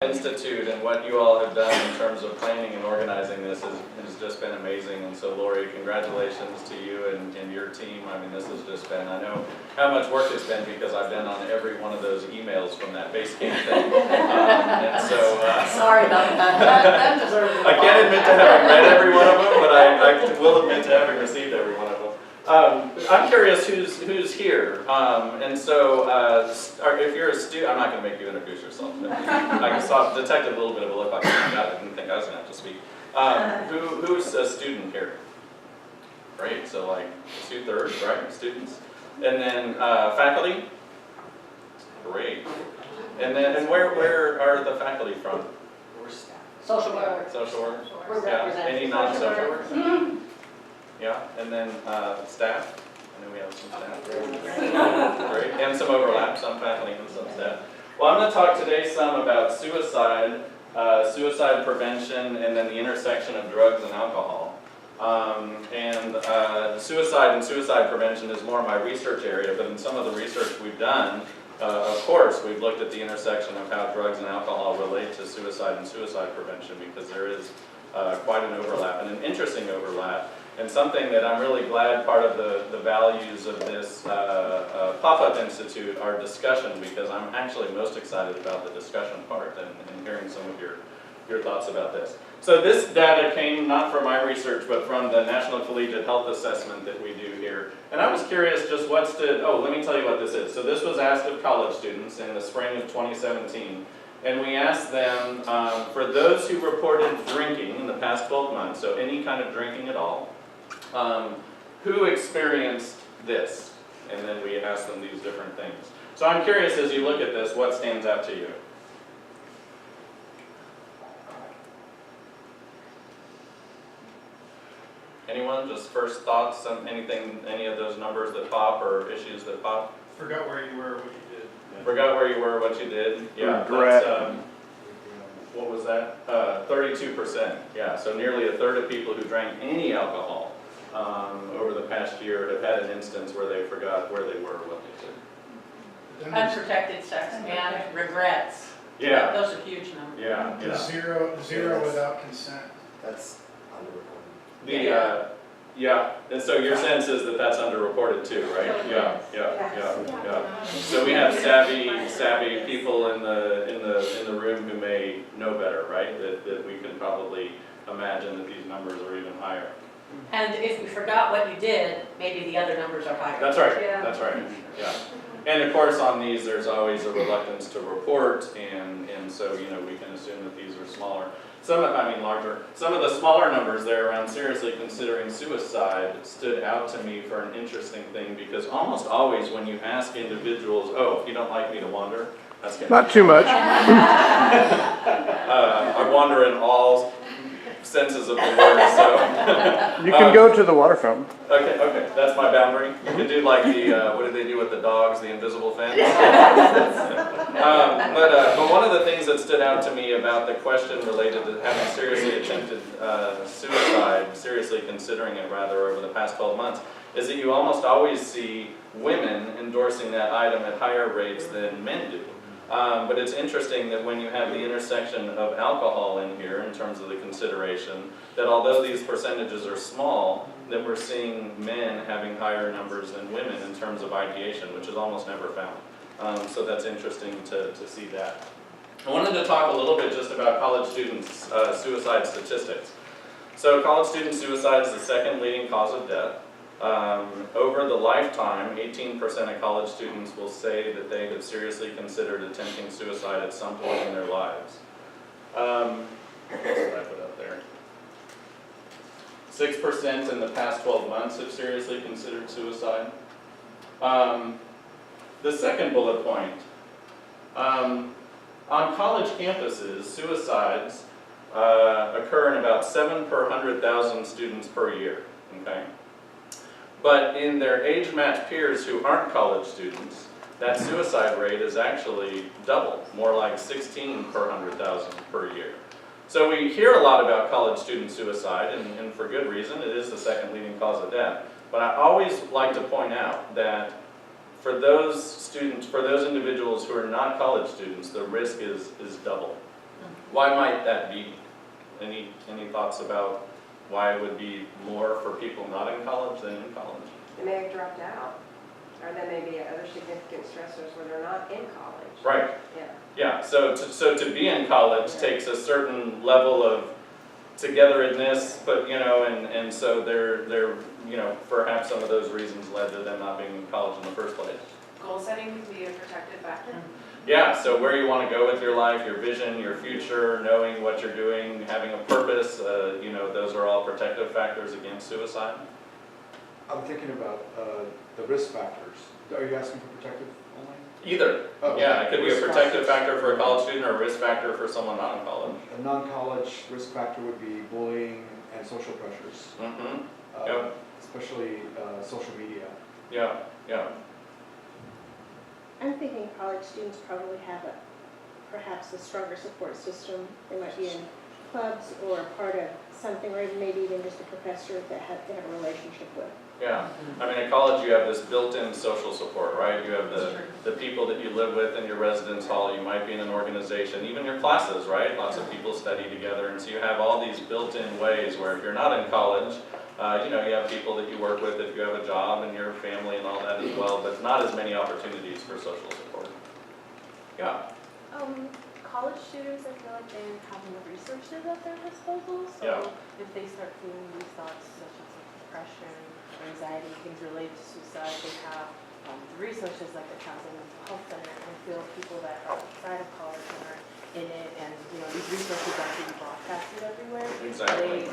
Institute and what you all have done in terms of planning and organizing this has just been amazing. And so, Lori, congratulations to you and your team. I mean, this has just been, I know how much work it's been because I've been on every one of those emails from that base camp thing. And so, sorry about that. I can't admit to having read every one of them, but I will admit to having received every one of them. I'm curious who's here, and so if you're a student, I'm not going to make you introduce yourself. I detected a little bit of a look like, oh my God, I didn't think I was going to have to speak. Who's a student here? Great, so like 2/3, right, students, and then faculty. Great, and where are the faculty from? We're staff. Social work. Social work. We're Yeah. representing Any non-social workers? Mm-hmm. Yeah, and then staff. I know we have some staff. Great, and some overlap, some faculty and some staff. Well, I'm going to talk today some about suicide, suicide prevention, and then the intersection of drugs and alcohol. Suicide and suicide prevention is more my research area, but in some of the research we've done, of course, we've looked at the intersection of how drugs and alcohol relate to suicide and suicide prevention, because there is quite an overlap, and an interesting overlap. And something that I'm really glad part of the values of this Pop-Up Institute are discussion, because I'm actually most excited about the discussion part and hearing some of your thoughts about this. So this data came not from my research, but from the National Collegiate Health Assessment that we do here. And I was curious just let me tell you what this is. So this was asked of college students in the spring of 2017. And we asked them, for those who reported drinking in the past 12 months, so any kind of drinking at all, who experienced this? And then we asked them these different things. So I'm curious, as you look at this, what stands out to you? Anyone? Just first thoughts on anything, any of those numbers that pop or issues that pop? Forgot where you were, what you did. Forgot where you were, what you did. Yeah, that's, what was that? 32%. Yeah, so nearly a third of people who drank any alcohol over the past year have had an instance where they forgot where they were, what they did. Unprotected sex and regrets. Yeah. Those are huge numbers. Yeah, yeah. Zero without consent. That's underreported. Yeah, and so your sense is that that's underreported too, right? Yeah. So we have savvy people in the room who may know better, right? That we can probably imagine that these numbers are even higher. And if we forgot what you did, maybe the other numbers are higher. That's right. Yeah. That's right. Yeah. And of course, on these, there's always a reluctance to report, and so we can assume that these are smaller. Larger. Some of the smaller numbers there around seriously considering suicide stood out to me for an interesting thing, because almost always when you ask individuals, oh, if you don't like me to wander, that's good. Not too much. I wander in all senses of the word, so. You can go to the water fountain. Okay, that's my boundary. You can do like the, what do they do with the dogs, the invisible fence? But one of the things that stood out to me about the question related to having seriously attempted suicide, seriously considering it rather, over the past 12 months, is that you almost always see women endorsing that item at higher rates than men do. But it's interesting that when you have the intersection of alcohol in here in terms of the consideration, that although these percentages are small, that we're seeing men having higher numbers than women in terms of ideation, which is almost never found. So that's interesting to see that. I wanted to talk a little bit just about college students' suicide statistics. So college student suicide is the second leading cause of death. Over the lifetime, 18% of college students will say that they have seriously considered attempting suicide at some point in their lives. What did I put up there? 6% in the past 12 months have seriously considered suicide. The second bullet point, on college campuses, suicides occur in about 7 per 100,000 students per year. Okay? But in their age-matched peers who aren't college students, that suicide rate is actually double, more like 16 per 100,000 per year. So we hear a lot about college student suicide, and for good reason. It is the second leading cause of death. But I always like to point out that for those individuals who are not college students, the risk is double. Why might that be? Any thoughts about why it would be more for people not in college than in college? They may have dropped out, or there may be other significant stressors where they're not in college. Right. Yeah. Yeah, so to be in college takes a certain level of togetherness, but, and so they're, perhaps some of those reasons led to them not being in college in the first place. Goal setting can be a protective factor. Yeah, so where you want to go with your life, your vision, your future, knowing what you're doing, having a purpose, those are all protective factors against suicide. I'm thinking about the risk factors. Are you asking for protective only? Either. Oh, Yeah, it could be a risk protective factors. factor for a college student or a risk factor for someone not in college. A non-college risk factor would be bullying and social pressures, Mm-hmm. uh, especially social media. Yeah, yeah. I'm thinking college students probably have perhaps a stronger support system. They might be in clubs or part of something, or maybe even just a professor that they have a relationship with. Yeah, I mean, at college you have this built-in social support, right? You have the people that you live with in your residence hall, you might be in an organization, even your classes, right? Lots of people study together, and so you have all these built-in ways where if you're not in college, you have people that you work with if you have a job and your family and all that as well, but not as many opportunities for social support. Yeah. College students, I feel like they have more resources at their disposal, Yeah. so if they start feeling these thoughts such as depression, anxiety, things related to suicide, they have the resources like the counseling mental health center. I feel people that are outside of college and are in it, and these resources are being broadcasted everywhere. Exactly.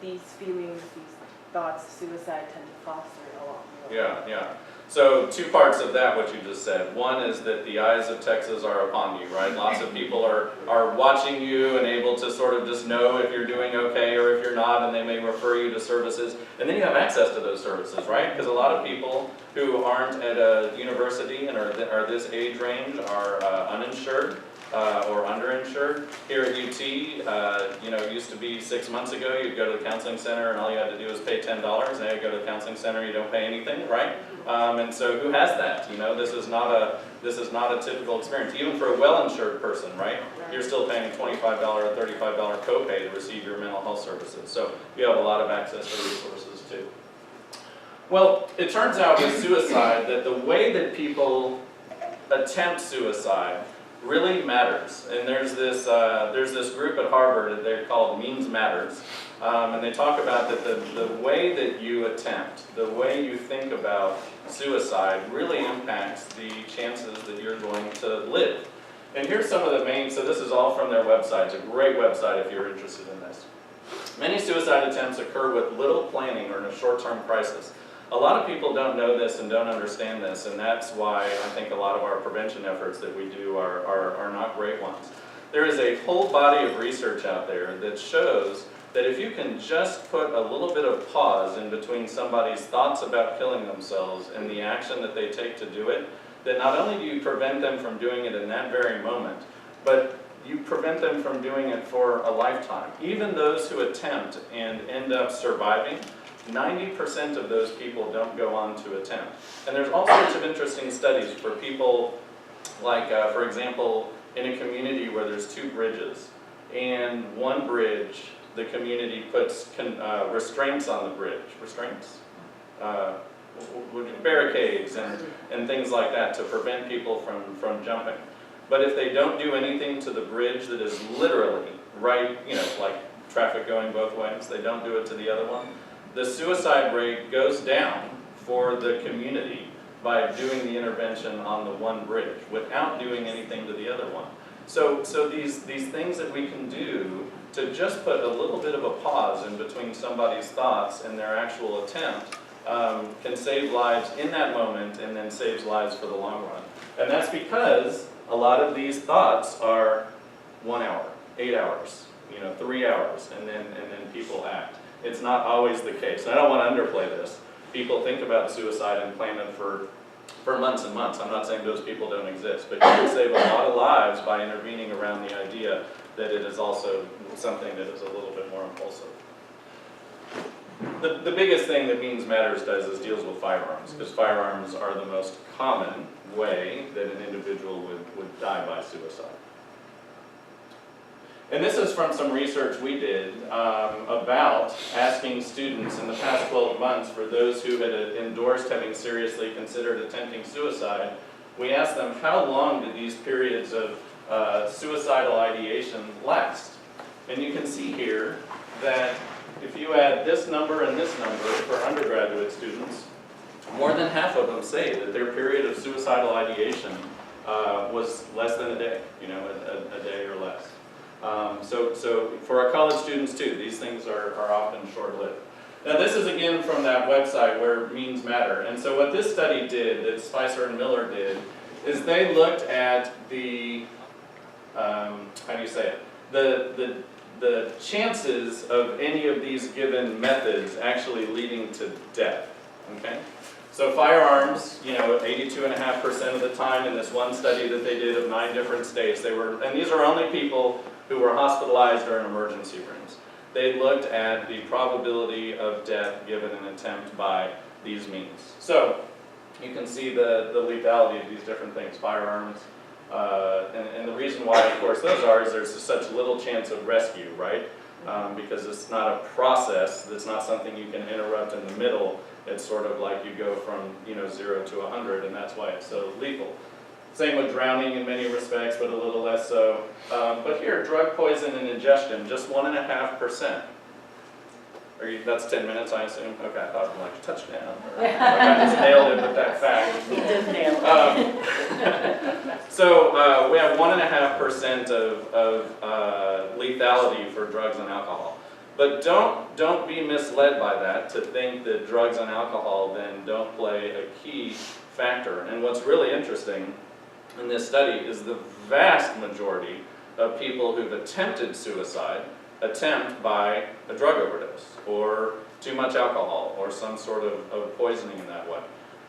These feelings, these thoughts of suicide tend to foster a lot more. Yeah, yeah. So two parts of that, what you just said. One is that the eyes of Texas are upon you, right? Lots of people are watching you and able to sort of just know if you're doing okay or if you're not, and they may refer you to services. And then you have access to those services, right? Because a lot of people who aren't at a university and are this age range are uninsured. Or underinsured. Here at UT, it used to be 6 months ago, you'd go to the counseling center and all you had to do was pay $10. Now you go to the counseling center, you don't pay anything, right? And so who has that? This is not a typical experience. Even for a well-insured person, right? You're still paying a $25 or $35 copay to receive your mental health services. So you have a lot of access to resources too. Well, it turns out with suicide that the way that people attempt suicide really matters. And there's this group at Harvard that they're called Means Matters, and they talk about that the way that you attempt, the way you think about suicide really impacts the chances that you're going to live. And here's some of the main, so this is all from their website. It's a great website if you're interested in this. Many suicide attempts occur with little planning or in a short-term crisis. A lot of people don't know this and don't understand this, and that's why I think a lot of our prevention efforts that we do are not great ones. There is a whole body of research out there that shows that if you can just put a little bit of pause in between somebody's thoughts about killing themselves and the action that they take to do it, that not only do you prevent them from doing it in that very moment, but you prevent them from doing it for a lifetime. Even those who attempt and end up surviving, 90% of those people don't go on to attempt. And there's all sorts of interesting studies for people like, for example, in a community where there's two bridges, and one bridge, the community puts restraints on the bridge. Restraints? Barricades and things like that to prevent people from jumping. But if they don't do anything to the bridge that is literally right, like traffic going both ways, they don't do it to the other one, the suicide rate goes down for the community by doing the intervention on the one bridge without doing anything to the other one. So these things that we can do to just put a little bit of a pause in between somebody's thoughts and their actual attempt can save lives in that moment and then saves lives for the long run. And that's because a lot of these thoughts are 1 hour, 8 hours, 3 hours, and then people act. It's not always the case. And I don't want to underplay this. People think about suicide and plan it for months and months. I'm not saying those people don't exist, but you can save a lot of lives by intervening around the idea that it is also something that is a little bit more impulsive. The biggest thing that Means Matters does is deals with firearms, because firearms are the most common way that an individual would die by suicide. And this is from some research we did about asking students in the past 12 months, for those who had endorsed having seriously considered attempting suicide, we asked them how long did these periods of suicidal ideation last. And you can see here that if you add this number and this number for undergraduate students, more than half of them say that their period of suicidal ideation was less than a day, a day or less. So for our college students too, these things are often short-lived. Now this is again from that website where means matter. And so what this study did, that Spicer and Miller did, is they looked at the, how do you say it? The chances of any of these given methods actually leading to death, okay? So firearms, 82.5% of the time in this one study that they did of 9 different states, and these are only people who were hospitalized or in emergency rooms. They looked at the probability of death given an attempt by these means. So you can see the lethality of these different things, firearms, and the reason why, of course, those are is there's such little chance of rescue, right? Because it's not a process, it's not something you can interrupt in the middle. It's sort of like you go from 0 to 100, and that's why it's so lethal. Same with drowning in many respects, but a little less so. But here, drug poison and ingestion, just 1.5%. That's 10 minutes, I assume? Okay, I thought like touchdown. Like I just nailed it with that fact. He did nail it. So we have 1.5% of lethality for drugs and alcohol. But don't be misled by that to think that drugs and alcohol then don't play a key factor. And what's really interesting in this study is the vast majority of people who've attempted suicide attempt by a drug overdose or too much alcohol or some sort of poisoning in that way.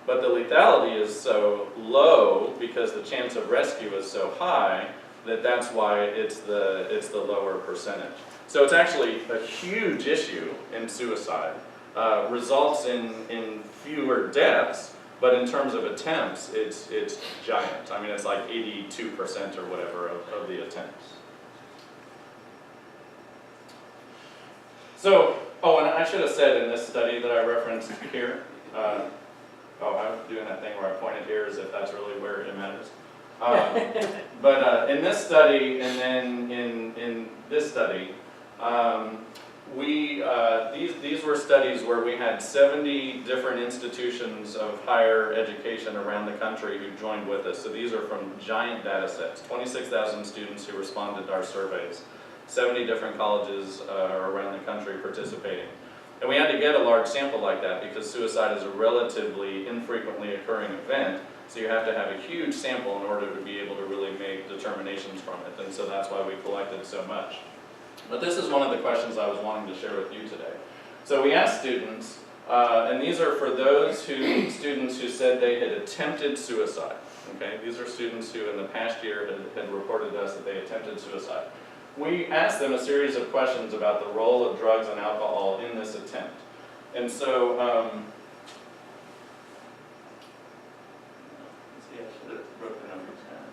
But the lethality is so low because the chance of rescue is so high that that's why it's the lower percentage. So it's actually a huge issue in suicide. Results in fewer deaths, but in terms of attempts, it's giant. I mean, it's like 82% or whatever of the attempts. So, and I should have said in this study that I referenced here, I'm doing that thing where I pointed here as if that's really where it matters. But in this study, and then in this study, these were studies where we had 70 different institutions of higher education around the country who joined with us. So these are from giant data sets, 26,000 students who responded to our surveys, 70 different colleges around the country participating. And we had to get a large sample like that because suicide is a relatively infrequently occurring event. So you have to have a huge sample in order to be able to really make determinations from it. And so that's why we collected so much. But this is one of the questions I was wanting to share with you today. So we asked students, and these are for those students who said they had attempted suicide. Okay, these are students who in the past year had reported to us that they attempted suicide. We asked them a series of questions about the role of drugs and alcohol in this attempt. And so, see, I should have wrote the numbers down.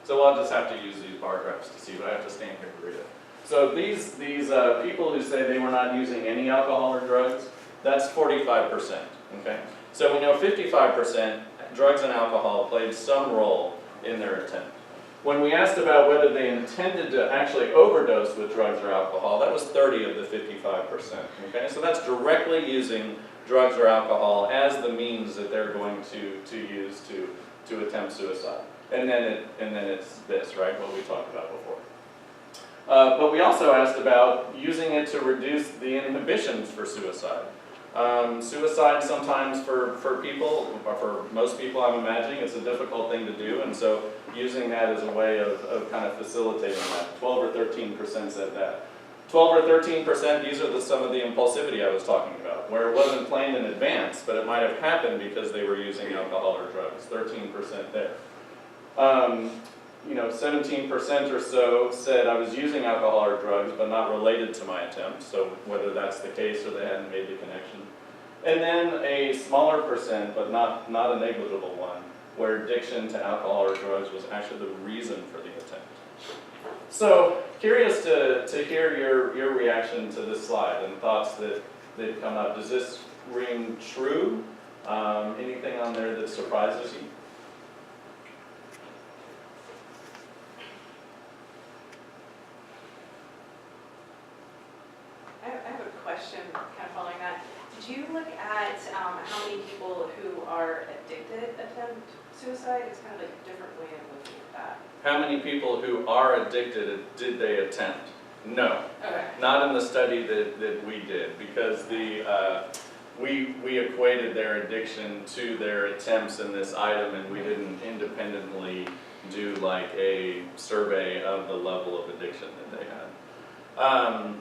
So I'll just have to use these bar graphs to see, but I have to stand here to read it. So these people who say they were not using any alcohol or drugs, that's 45%, okay? So we know 55% drugs and alcohol played some role in their attempt. When we asked about whether they intended to actually overdose with drugs or alcohol, that was 30 of the 55%, okay? So that's directly using drugs or alcohol as the means that they're going to use to attempt suicide. And then it's this, right, what we talked about before. But we also asked about using it to reduce the inhibitions for suicide. Suicide sometimes for people, or for most people I'm imagining, it's a difficult thing to do, and so using that as a way of kind of facilitating that. 12 or 13% said that. 12 or 13%, these are some of the impulsivity I was talking about, where it wasn't planned in advance, but it might have happened because they were using alcohol or drugs, 13% there. 17% or so said I was using alcohol or drugs, but not related to my attempt, so whether that's the case or they hadn't made the connection. And then a smaller percent, but not a negligible one, where addiction to alcohol or drugs was actually the reason for the attempt. So, curious to hear your reaction to this slide and thoughts that come up. Does this ring true? Anything on there that surprises you? I have a question kind of following that. Did you look at how many people who are addicted attempt suicide? It's kind of like a different way of looking at that. How many people who are addicted did they attempt? No, Okay. not in the study that we did, because we equated their addiction to their attempts in this item, and we didn't independently do like a survey of the level of addiction that they had.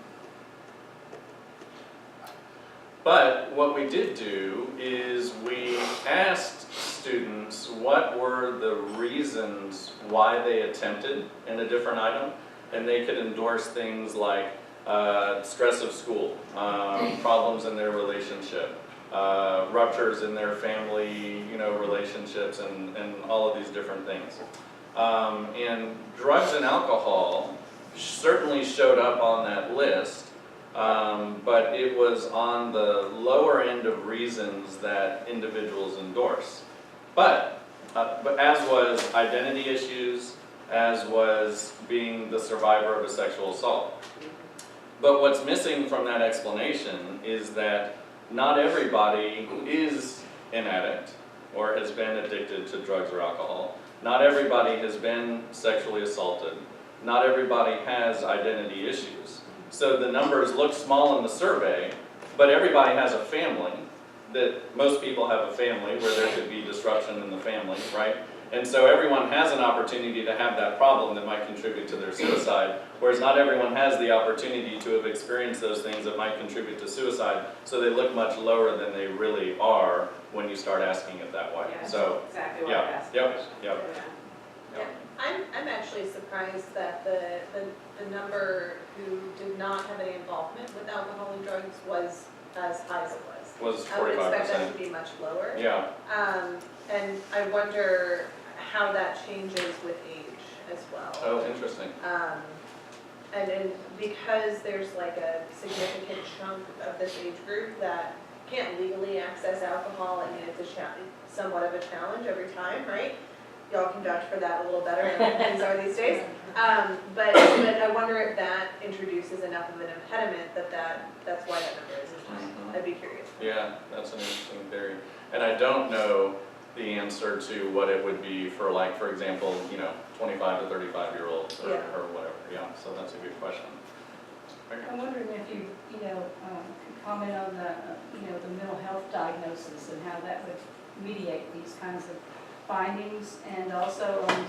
But what we did do is we asked students what were the reasons why they attempted in a different item, and they could endorse things like stress of school, problems in their relationship, ruptures in their family, relationships, and all of these different things. And drugs and alcohol certainly showed up on that list. But it was on the lower end of reasons that individuals endorse. But as was identity issues, as was being the survivor of a sexual assault. But what's missing from that explanation is that not everybody is an addict or has been addicted to drugs or alcohol. Not everybody has been sexually assaulted. Not everybody has identity issues. So the numbers look small in the survey, but everybody has a family, that most people have a family where there could be disruption in the family, right? And so everyone has an opportunity to have that problem that might contribute to their suicide, whereas not everyone has the opportunity to have experienced those things that might contribute to suicide, so they look much lower than they really are when you start asking it that way. Yeah, So, exactly what yeah, I asked. yep. Yeah. I'm actually surprised that the number who did not have any involvement with alcohol and drugs was as high as it was. Was I would expect that 45%. to be much lower. Yeah, And I wonder how that changes with age as well. oh, interesting. And because there's like a significant chunk of this age group that can't legally access alcohol, I mean, it's somewhat of a challenge every time, right? Y'all can vouch for that a little better than things are these days. But I wonder if that introduces enough of an impediment that's why that number is as high. I'd be curious. Yeah, that's an interesting theory. And I don't know the answer to what it would be for, like, for example, 25 to 35-year-olds or, Yeah. or whatever. Yeah, so that's a good question. I'm wondering if you, could comment on the mental health diagnosis and how that would mediate these kinds of findings, and also on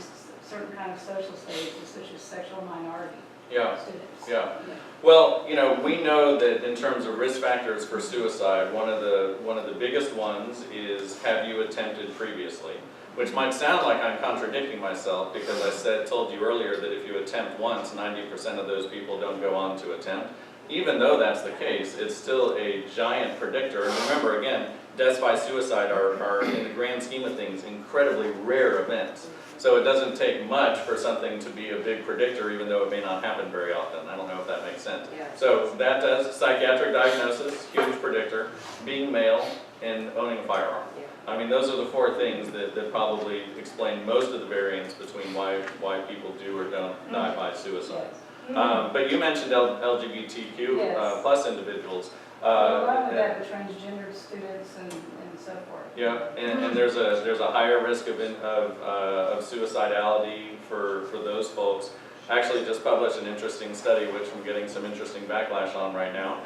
certain kind of social stages, such as sexual minority Yeah, students. yeah. Well, we know that in terms of risk factors for suicide, one of the biggest ones is, have you attempted previously? Which might sound like I'm contradicting myself, because I told you earlier that if you attempt once, 90% of those people don't go on to attempt. Even though that's the case, it's still a giant predictor. And remember, again, deaths by suicide are, in the grand scheme of things, incredibly rare events. So it doesn't take much for something to be a big predictor, even though it may not happen very often. I don't know if that makes sense. Yeah. So that does psychiatric diagnosis, huge predictor, being male, and owning a firearm. Yeah. I mean, those are the four things that probably explain most of the variance between why people do or don't die by suicide. Yes. But you mentioned LGBTQ Yes. plus individuals. Well, along with that, the transgender students and so forth. Yeah, and there's a higher risk of suicidality for those folks. I actually just published an interesting study, which I'm getting some interesting backlash on right now,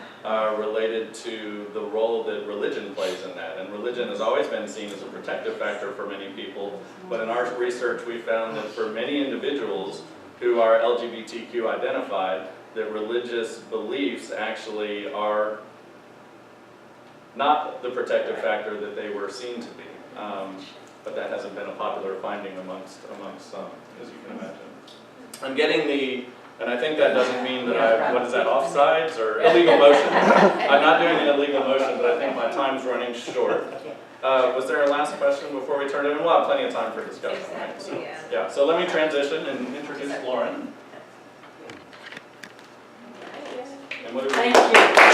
related to the role that religion plays in that. And religion has always been seen as a protective factor for many people, but in our research we found that for many individuals who are LGBTQ identified, that religious beliefs actually are not the protective factor that they were seen to be. But that hasn't been a popular finding amongst some, as you can imagine. I'm getting and I think that doesn't mean that what is that, offsides or illegal motion? I'm not doing an illegal motion, but I think my time's running short. Was there a last question before we turn it in? We'll have plenty of time for discussion, right? So, Exactly, yeah. yeah, so let me transition and introduce Lauren. moved. Thank you.